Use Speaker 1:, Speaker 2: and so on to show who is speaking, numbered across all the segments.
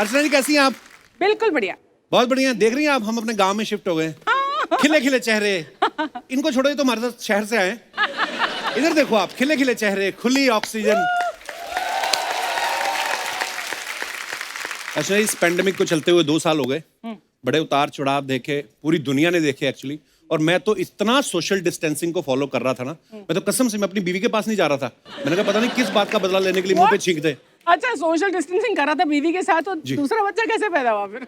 Speaker 1: अर्चना जी कैसी हैं आप?
Speaker 2: बिल्कुल बढ़िया।
Speaker 1: बहुत बढ़िया। देख रही हैं आप, हम अपने गांव में शिफ्ट हो गए। खिले खिले चेहरे। इनको छोड़ो, ये तो हमारे साथ शहर से आए। इधर देखो आप, खिले खिले चेहरे, खुली ऑक्सीजन। अच्छा, इस पेंडेमिक को चलते हुए 2 साल हो गए। बड़े उतार चढ़ाव देखे, पूरी दुनिया ने देखे एक्चुअली। और मैं तो इतना सोशल डिस्टेंसिंग को फॉलो कर रहा था ना, मैं तो कसम से मैं अपनी बीवी के पास नहीं जा रहा था। मैंने कहा पता नहीं किस बात का बदला लेने के लिए मुंह पे छींक दे।
Speaker 2: अच्छा, सोशल डिस्टेंसिंग कर रहा था बीवी के साथ, तो दूसरा बच्चा कैसे पैदा हुआ फिर?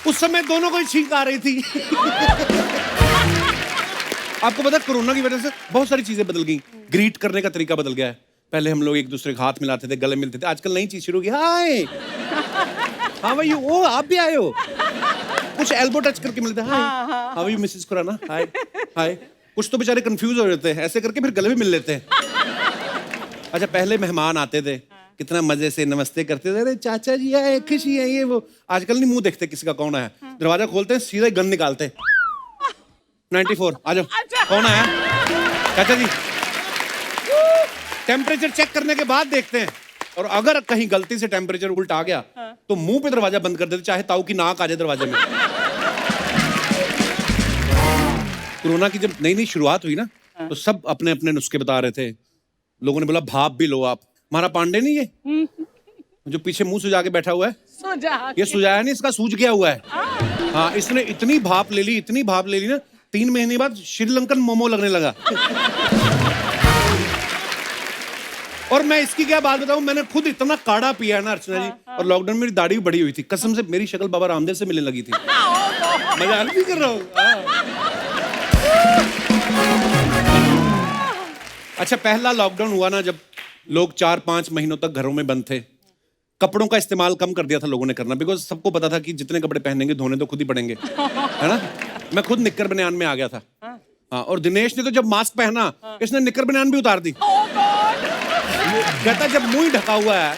Speaker 1: उस समय दोनों को ही छींक आ रही थी। आपको पता है कोरोना की वजह से बहुत सारी चीजें बदल गई। ग्रीट करने का तरीका बदल गया है। पहले हम लोग एक दूसरे के हाथ मिलाते थे, गले मिलते थे। आजकल नई चीज शुरू की, हाय हाँ भाई, ओ आप भी आए हो। कुछ एल्बो टच करके मिलते हैं, hi how are you Mrs Khurana, hi hi. कुछ तो बेचारे कंफ्यूज हो जाते हैं, ऐसे करके फिर गले भी मिल लेते हैं। अच्छा, पहले मेहमान आते थे, कितना मजे से नमस्ते करते थे, अरे चाचा जी आए, खुशी है, ये वो। आजकल नहीं मुंह देखते किसी का कौन है। दरवाजा खोलते हैं, सीधा गन निकालते। 94 आ जाओ। कौन आया? चाचा जी। टेम्परेचर चेक करने के बाद देखते हैं, और अगर कहीं गलती से टेम्परेचर उल्टा आ गया तो मुंह पे दरवाजा बंद कर देते, चाहे ताऊ की नाक आ जाए दरवाजे में। कोरोना की जब नई नई शुरुआत हुई ना, तो सब अपने अपने नुस्खे बता रहे थे। लोगों ने बोला भाप भी लो आप। हमारा पांडे नहीं है जो पीछे मुंह सुजा के बैठा हुआ है, ये सुजाया नहीं, इसका सूज गया हुआ है। हाँ, इसने इतनी भाप ले ली, इतनी भाप ले ली ना, 3 महीने बाद श्रीलंकन मोमो लगने लगा। और मैं इसकी क्या बात बताऊं, मैंने खुद इतना काढ़ा पिया ना अर्चना जी, और लॉकडाउन में मेरी दाढ़ी भी बड़ी हुई थी। कसम से मेरी शक्ल बाबा रामदेव से मिलने लगी थी। मजाक नहीं कर रहा हूं। अच्छा, पहला लॉकडाउन हुआ ना, जब लोग 4-5 महीनों तक घरों में बंद थे, कपड़ों का इस्तेमाल कम कर दिया था लोगों ने करना, बिकॉज सबको पता था कि जितने कपड़े पहनेंगे धोने तो खुद ही पड़ेंगे, है ना। मैं खुद निक्कर बनियान में आ गया था। हाँ, और दिनेश ने तो जब मास्क पहना, इसने निक्कर बनियान भी उतार दी। कहता जब मुंह ही ढका हुआ है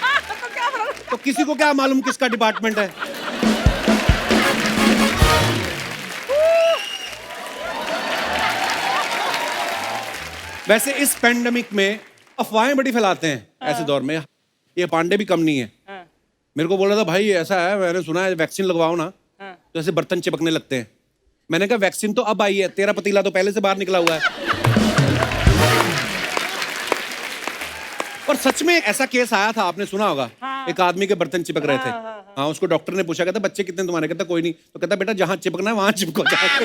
Speaker 1: तो किसी को क्या मालूम किसका डिपार्टमेंट है। वैसे इस पेंडेमिक में अफवाहें बड़ी फैलाते हैं ऐसे दौर में। ये पांडे भी कम नहीं है। मेरे को बोला था भाई ऐसा है, मैंने सुना है वैक्सीन लगवाओ ना तो ऐसे बर्तन चिपकने लगते हैं। मैंने कहा वैक्सीन तो अब आई है, तेरा पतीला तो पहले से बाहर निकला हुआ है। और सच में ऐसा केस आया था, आपने सुना होगा। एक आदमी के बर्तन चिपक रहे थे। हाँ, उसको डॉक्टर ने पूछा, कहता बच्चे कितने तुम्हारे? कहता कोई नहीं। तो कहता बेटा जहां चिपकना है वहां चिपको जाके।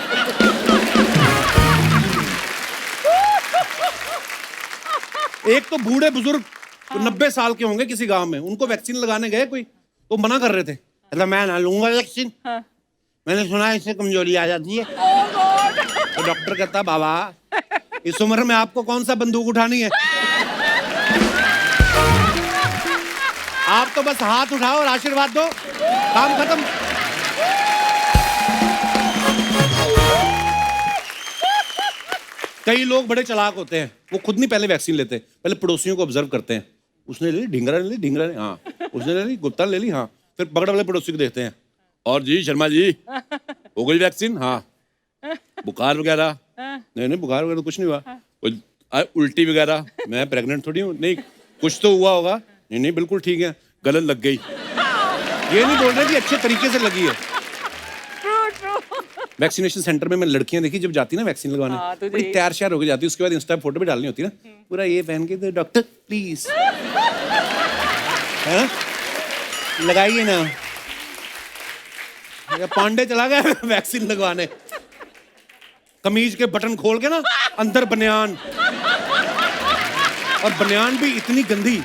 Speaker 1: एक तो बूढ़े बुजुर्ग 90 साल के होंगे किसी गांव में, उनको वैक्सीन लगाने गए कोई, तो मना कर रहे थे। कहता मैं ना लूंगा वैक्सीन, मैंने सुना है इससे कमजोरी आ जाती है। तो डॉक्टर कहता बाबा इस उम्र में आपको कौन सा बंदूक उठानी है, आप तो बस हाथ उठाओ और आशीर्वाद दो, काम खत्म। कई लोग बड़े चालाक होते हैं, वो खुद नहीं पहले वैक्सीन लेते, पहले पड़ोसियों को ऑब्जर्व करते हैं। उसने ले ली, ढींगरा ने ली, ढींगरा ने, हाँ उसने ले ली, गुप्ता ने ले ली, हाँ। फिर बगड़ वाले पड़ोसी को देखते हैं, और जी शर्मा जी हो गई वैक्सीन? हाँ। बुखार वगैरह? नहीं बुखार वगैरह कुछ नहीं हुआ। उल्टी वगैरह? मैं प्रेग्नेंट थोड़ी हूँ। नहीं कुछ तो हुआ होगा। नहीं बिल्कुल ठीक है, गलत लग गई। ये नहीं बोल रहे कि अच्छे तरीके से लगी है। वैक्सीनेशन सेंटर में मैं लड़कियां देखी जब जाती ना वैक्सीन लगवाने, बड़ी तैयार श्यार होकर जाती, उसके बाद इंस्टा फोटो भी डालनी होती ना, पूरा ये पहन के, डॉक्टर प्लीज लगाइए ना। पांडे चला गया वैक्सीन लगवाने, कमीज के बटन खोल के ना अंदर बनियान, और बनियान भी इतनी गंदी।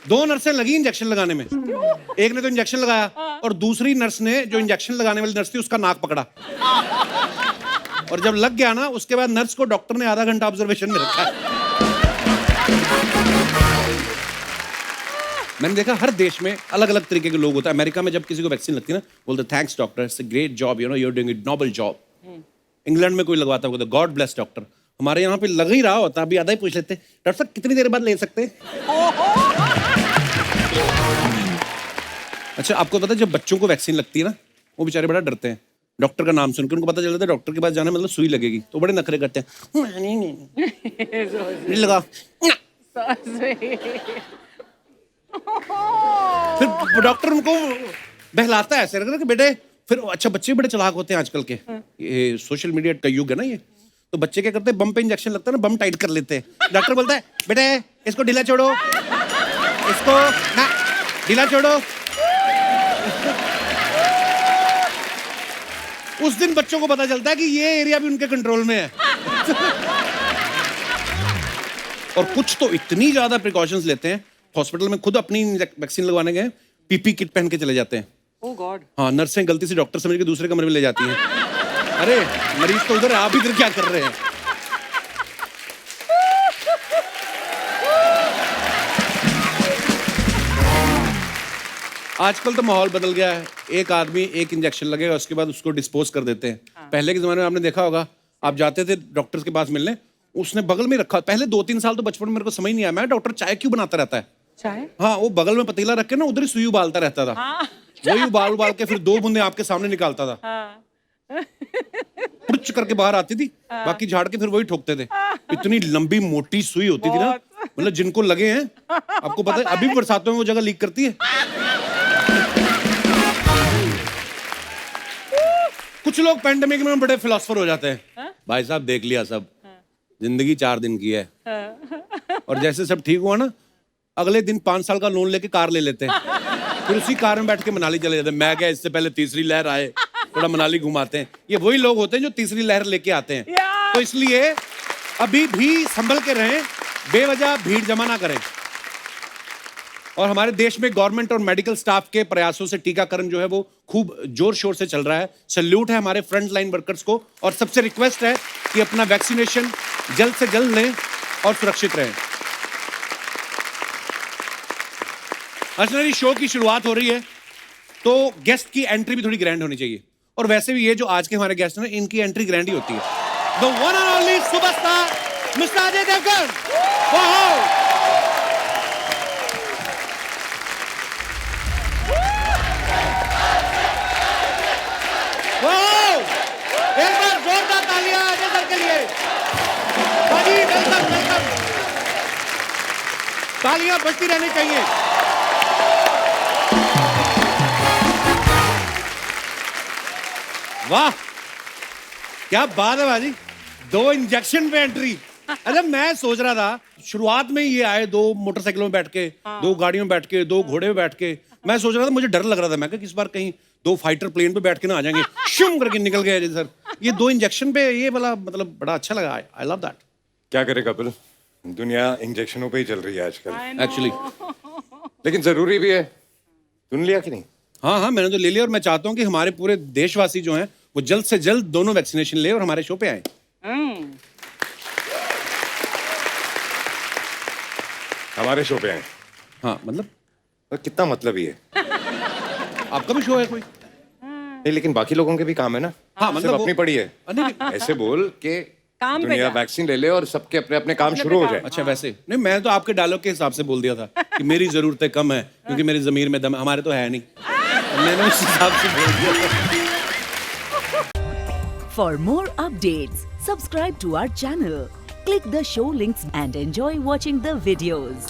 Speaker 1: 2 नर्सें लगी इंजेक्शन लगाने में। एक ने तो इंजेक्शन लगाया, और दूसरी नर्स ने, जो इंजेक्शन लगाने वाली नर्स थी, उसका नाक पकड़ा। और जब लग गया ना, उसके बाद नर्स को डॉक्टर ने आधा घंटा ऑब्जर्वेशन में रखा। मैंने देखा हर देश में अलग अलग तरीके के लोग होते हैं। अमेरिका में जब किसी को वैक्सीन लगती है ना, बोलते thanks doctor, it's a great job, you know, you are doing a noble job. England में कोई लगवाता होगा तो गॉड ब्लेस डॉक्टर। हमारे यहाँ पे लग ही रहा होता, अभी आधा ही पूछ लेते, डॉक्टर साहब कितनी देर बाद ले सकते हैं? अच्छा, आपको पता है जब बच्चों को वैक्सीन लगती है ना, वो बेचारे बड़ा डरते हैं। डॉक्टर का नाम सुन के उनको पता चल जाता है डॉक्टर के पास जाना मतलब सुई लगेगी, तो बड़े नखरे करते हैं, नहीं लगा। फिर डॉक्टर उनको बहलाता है ऐसे कि बेटे, फिर अच्छा बच्चे बड़े चालाक होते हैं आजकल के, ये सोशल मीडिया का युग है ना ये, तो बच्चे क्या करते हैं, बम पे इंजेक्शन लगता है ना, बम टाइट कर लेते हैं। डॉक्टर बोलता है बेटे इसको ढीला छोड़ो, इसको ना ढीला छोड़ो। उस दिन बच्चों को पता चलता है कि ये एरिया भी उनके कंट्रोल में है। और कुछ तो इतनी ज्यादा प्रिकॉशंस लेते हैं, हॉस्पिटल में खुद अपनी वैक्सीन लगवाने गए, पीपी किट पहन के चले जाते हैं।
Speaker 2: ओह गॉड।
Speaker 1: हाँ, नर्सें गलती से डॉक्टर समझ के दूसरे कमरे में ले जाती हैं। अरे मरीज तो उधर है, आप इधर क्या कर रहे हैं? आजकल तो माहौल बदल गया है, एक आदमी एक इंजेक्शन लगेगा उसके बाद उसको डिस्पोज कर देते हैं। पहले के जमाने में आपने देखा होगा, आप जाते थे डॉक्टर के पास मिलने, उसने बगल में रखा, पहले 2-3 साल तो बचपन में मेरे को समझ नहीं आया, मैं डॉक्टर चाय क्यों बनाता रहता है?
Speaker 2: चाय? हाँ,
Speaker 1: वो बगल में पतीला रख के ना उधर ही सुई उबालता रहता था। वही उबाल के फिर 2 बूंदे आपके सामने निकालता था। पुच करके बाहर आती थी, बाकी झाड़ के फिर वही ठोकते थे। इतनी लंबी मोटी सुई होती थी ना, मतलब जिनको लगे हैं, आपको पता है अभी भी बरसातों में वो जगह लीक करती है। कुछ लोग पेंडेमिक में बड़े फिलोसफर हो जाते हैं। भाई साहब देख लिया सब, जिंदगी 4 दिन की है, और जैसे सब ठीक हुआ ना, अगले दिन 5 साल का लोन लेके कार ले लेते हैं, फिर उसी कार में बैठ के मनाली चले जाते हैं। मैं क्या, इससे पहले तीसरी लहर आए, थोड़ा मनाली घुमाते हैं। ये वही लोग होते हैं जो तीसरी लहर लेके आते हैं। तो इसलिए अभी भी संभल के रहें, बेवजह भीड़ जमा ना करें। और हमारे देश में गवर्नमेंट और मेडिकल स्टाफ के प्रयासों से टीकाकरण जो है वो खूब जोर शोर से चल रहा है। सैल्यूट है हमारे फ्रंट लाइन वर्कर्स को, और सबसे रिक्वेस्ट है कि अपना वैक्सीनेशन जल्द से जल्द लें और सुरक्षित रहें। अर्चना, शो की शुरुआत हो रही है तो गेस्ट की एंट्री भी थोड़ी ग्रैंड होनी चाहिए, और वैसे भी ये जो आज के हमारे गेस्ट हैं इनकी एंट्री ग्रैंड ही होती है। The one and only superstar mister Ajay Devgan. वाह, एक बार जोरदार तालियां अजय सर के लिए। भाजी वेलकम वेलकम, तालियां बजती रहनी चाहिए। वाह क्या बात है भाजी, 2 इंजेक्शन पे एंट्री। अच्छा, मैं सोच रहा था शुरुआत में ये आए 2 मोटरसाइकिलों में बैठ के, 2 गाड़ियों में बैठ के, 2 घोड़े में बैठ के। मैं सोच रहा था, मुझे डर लग रहा था, मैं किस बार कहीं 2 फाइटर प्लेन पे बैठ के ना आ जाएंगे, शुम करके निकल गए सर। ये 2 इंजेक्शन पे ये वाला मतलब बड़ा अच्छा लगा, आई लव दैट।
Speaker 3: क्या करे कपिल, दुनिया इंजेक्शनों पे ही चल रही है आजकल
Speaker 1: एक्चुअली,
Speaker 3: लेकिन जरूरी भी है। तूने लिया कि नहीं?
Speaker 1: हाँ, मैंने तो ले लिया, और मैं चाहता हूँ कि हमारे पूरे देशवासी जो हैं वो जल्द से जल्द दोनों वैक्सीनेशन ले और हमारे शो पे आए।
Speaker 3: हमारे शो पे आए?
Speaker 1: हाँ, मतलब
Speaker 3: तो कितना मतलब ही है?
Speaker 1: आपका भी शो है कोई?
Speaker 3: नहीं, लेकिन बाकी लोगों के भी काम है ना।
Speaker 1: हाँ, मतलब
Speaker 3: सिर्फ अपनी पड़ी है। ऐसे बोल के
Speaker 2: काम पे
Speaker 3: दुनिया
Speaker 2: जा।
Speaker 3: वैक्सीन ले ले और सबके अपने अपने काम शुरू हो जाए।
Speaker 1: अच्छा, वैसे नहीं, मैं तो आपके डायलॉग के हिसाब से बोल दिया था कि मेरी जरूरतें कम है क्योंकि मेरी जमीर में दम है। हमारे तो है नहीं, मैंने उस हिसाब से बोल दिया।
Speaker 4: For more updates, subscribe to our channel, click the show links and enjoy watching the videos.